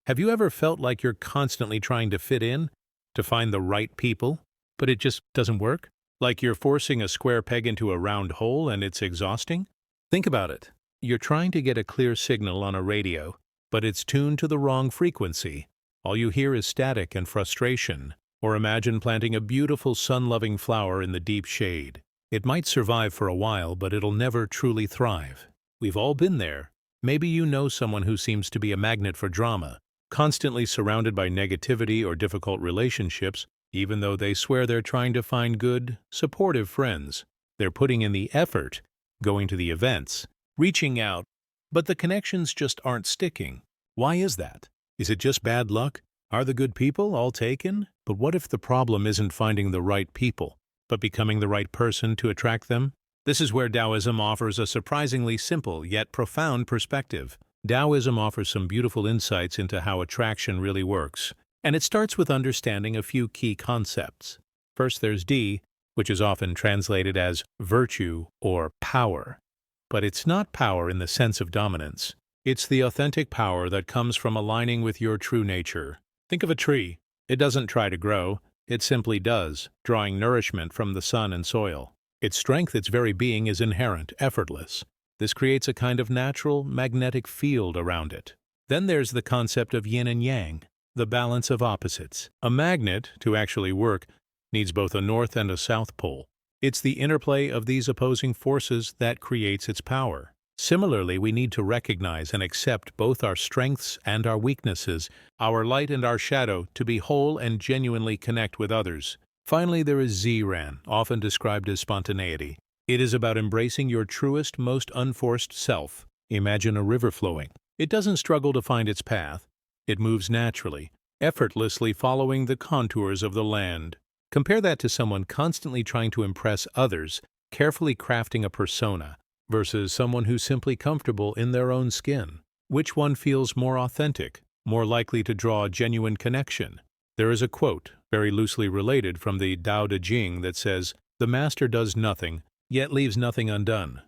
Have you ever felt like you're constantly trying to fit in, to find the right people, but it just doesn't work? Like you're forcing a square peg into a round hole and it's exhausting? Think about it. You're trying to get a clear signal on a radio, but it's tuned to the wrong frequency. All you hear is static and frustration. Or imagine planting a beautiful sun-loving flower in the deep shade. It might survive for a while, but it'll never truly thrive. We've all been there. Maybe you know someone who seems to be a magnet for drama, constantly surrounded by negativity or difficult relationships, even though they swear they're trying to find good, supportive friends. They're putting in the effort, going to the events, reaching out, but the connections just aren't sticking. Why is that? Is it just bad luck? Are the good people all taken? But what if the problem isn't finding the right people, but becoming the right person to attract them? This is where Taoism offers a surprisingly simple yet profound perspective. Taoism offers some beautiful insights into how attraction really works, and it starts with understanding a few key concepts. First, there's D, which is often translated as virtue or power. But it's not power in the sense of dominance. It's the authentic power that comes from aligning with your true nature. Think of a tree. It doesn't try to grow, it simply does, drawing nourishment from the sun and soil. Its strength, its very being, is inherent, effortless. This creates a kind of natural, magnetic field around it. Then there's the concept of yin and yang, the balance of opposites. A magnet, to actually work, needs both a north and a south pole. It's the interplay of these opposing forces that creates its power. Similarly, we need to recognize and accept both our strengths and our weaknesses, our light and our shadow, to be whole and genuinely connect with others. Finally, there is Zran, often described as spontaneity. It is about embracing your truest, most unforced self. Imagine a river flowing. It doesn't struggle to find its path. It moves naturally, effortlessly following the contours of the land. Compare that to someone constantly trying to impress others, carefully crafting a persona, versus someone who's simply comfortable in their own skin. Which one feels more authentic, more likely to draw a genuine connection? There is a quote, very loosely related, from the Tao Te Ching that says, "The master does nothing, yet leaves nothing undone."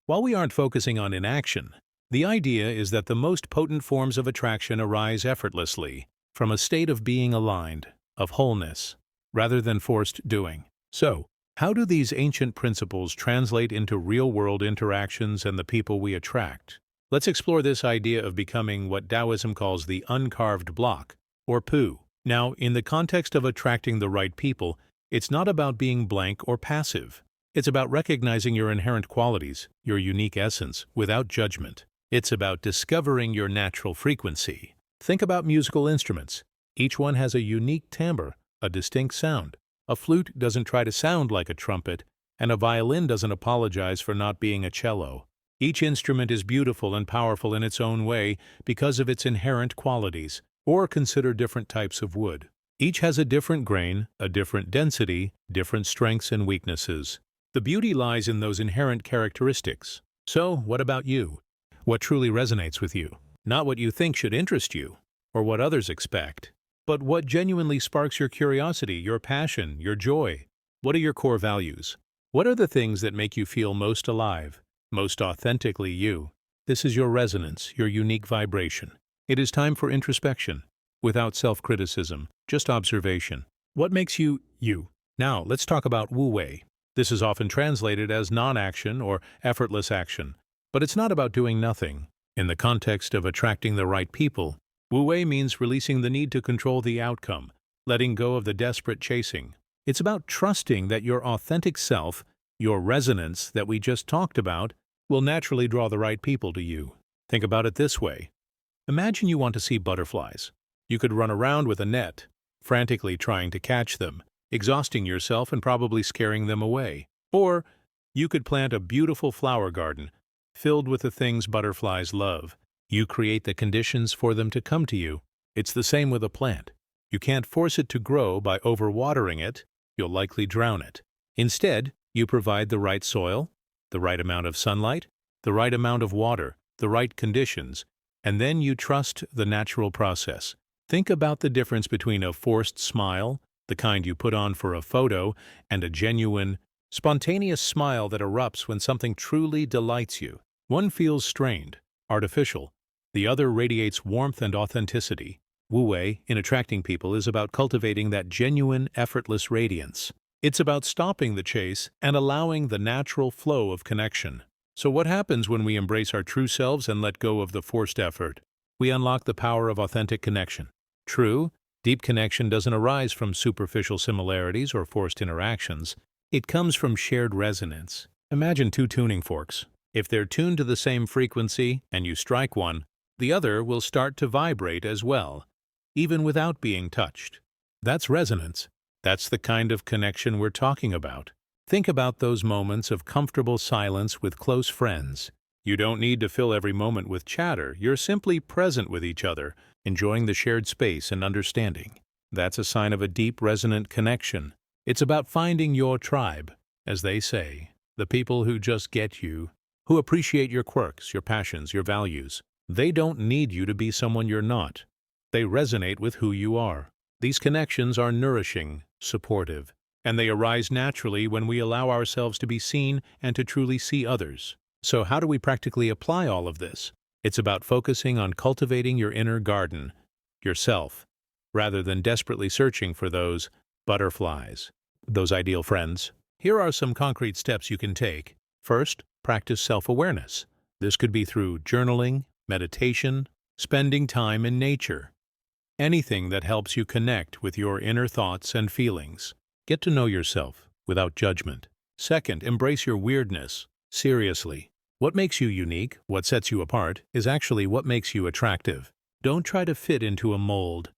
While we aren't focusing on inaction, the idea is that the most potent forms of attraction arise effortlessly, from a state of being aligned, of wholeness, rather than forced doing. So, how do these ancient principles translate into real-world interactions and the people we attract? Let's explore this idea of becoming what Taoism calls the uncarved block, or pu. Now, in the context of attracting the right people, it's not about being blank or passive. It's about recognizing your inherent qualities, your unique essence, without judgment. It's about discovering your natural frequency. Think about musical instruments. Each one has a unique timbre, a distinct sound. A flute doesn't try to sound like a trumpet, and a violin doesn't apologize for not being a cello. Each instrument is beautiful and powerful in its own way because of its inherent qualities. Or consider different types of wood. Each has a different grain, a different density, different strengths and weaknesses. The beauty lies in those inherent characteristics. So, what about you? What truly resonates with you? Not what you think should interest you, or what others expect, but what genuinely sparks your curiosity, your passion, your joy. What are your core values? What are the things that make you feel most alive, most authentically you? This is your resonance, your unique vibration. It is time for introspection, without self-criticism, just observation. What makes you, you? Now, let's talk about Wu Wei. This is often translated as non-action or effortless action, but it's not about doing nothing. In the context of attracting the right people, Wu Wei means releasing the need to control the outcome, letting go of the desperate chasing. It's about trusting that your authentic self, your resonance that we just talked about, will naturally draw the right people to you. Think about it this way. Imagine you want to see butterflies. You could run around with a net, frantically trying to catch them, exhausting yourself and probably scaring them away. Or you could plant a beautiful flower garden, filled with the things butterflies love. You create the conditions for them to come to you. It's the same with a plant. You can't force it to grow by overwatering it. You'll likely drown it. Instead, you provide the right soil, the right amount of sunlight, the right amount of water, the right conditions, and then you trust the natural process. Think about the difference between a forced smile, the kind you put on for a photo, and a genuine, spontaneous smile that erupts when something truly delights you. One feels strained, artificial. The other radiates warmth and authenticity. Wu Wei, in attracting people, is about cultivating that genuine, effortless radiance. It's about stopping the chase and allowing the natural flow of connection. So what happens when we embrace our true selves and let go of the forced effort? We unlock the power of authentic connection. True, deep connection doesn't arise from superficial similarities or forced interactions. It comes from shared resonance. Imagine two tuning forks. If they're tuned to the same frequency and you strike one, the other will start to vibrate as well, even without being touched. That's resonance. That's the kind of connection we're talking about. Think about those moments of comfortable silence with close friends. You don't need to fill every moment with chatter. You're simply present with each other, enjoying the shared space and understanding. That's a sign of a deep, resonant connection. It's about finding your tribe, as they say, the people who just get you, who appreciate your quirks, your passions, your values. They don't need you to be someone you're not. They resonate with who you are. These connections are nourishing, supportive, and they arise naturally when we allow ourselves to be seen and to truly see others. So how do we practically apply all of this? It's about focusing on cultivating your inner garden, yourself, rather than desperately searching for those butterflies, those ideal friends. Here are some concrete steps you can take. First, practice self-awareness. This could be through journaling, meditation, spending time in nature. Anything that helps you connect with your inner thoughts and feelings. Get to know yourself without judgment. Second, embrace your weirdness. Seriously. What makes you unique, what sets you apart, is actually what makes you attractive. Don't try to fit into a mold.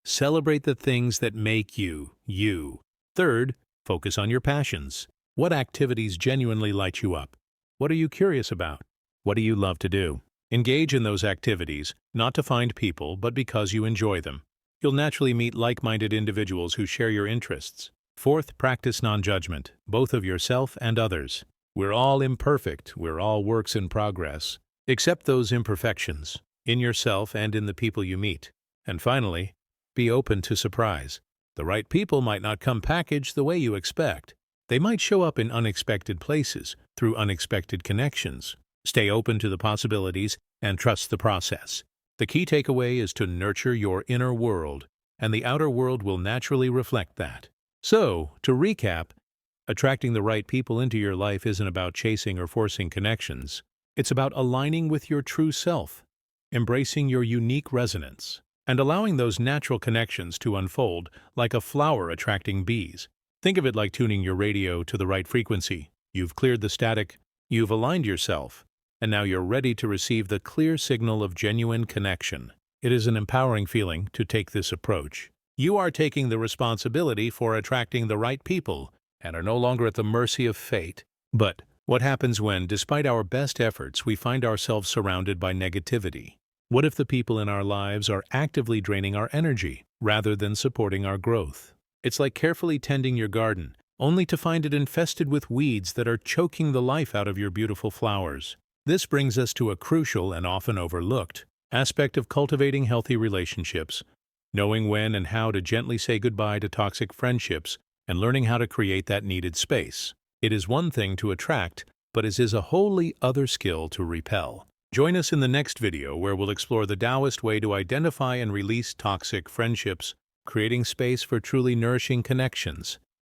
Celebrate the things that make you, you. Third, focus on your passions. What activities genuinely light you up? What are you curious about? What do you love to do? Engage in those activities, not to find people, but because you enjoy them. You'll naturally meet like-minded individuals who share your interests. Fourth, practice non-judgment, both of yourself and others. We're all imperfect, we're all works in progress. Accept those imperfections, in yourself and in the people you meet. And finally, be open to surprise. The right people might not come packaged the way you expect. They might show up in unexpected places, through unexpected connections. Stay open to the possibilities and trust the process. The key takeaway is to nurture your inner world, and the outer world will naturally reflect that. So, to recap, attracting the right people into your life isn't about chasing or forcing connections. It's about aligning with your true self, embracing your unique resonance, and allowing those natural connections to unfold like a flower attracting bees. Think of it like tuning your radio to the right frequency. You've cleared the static, you've aligned yourself, and now you're ready to receive the clear signal of genuine connection. It is an empowering feeling to take this approach. You are taking the responsibility for attracting the right people and are no longer at the mercy of fate. But what happens when, despite our best efforts, we find ourselves surrounded by negativity? What if the people in our lives are actively draining our energy rather than supporting our growth? It's like carefully tending your garden, only to find it infested with weeds that are choking the life out of your beautiful flowers. This brings us to a crucial and often overlooked aspect of cultivating healthy relationships, knowing when and how to gently say goodbye to toxic friendships and learning how to create that needed space. It is one thing to attract, but it is a wholly other skill to repel. Join us in the next video where we'll explore the Taoist way to identify and release toxic friendships, creating space for truly nourishing connections.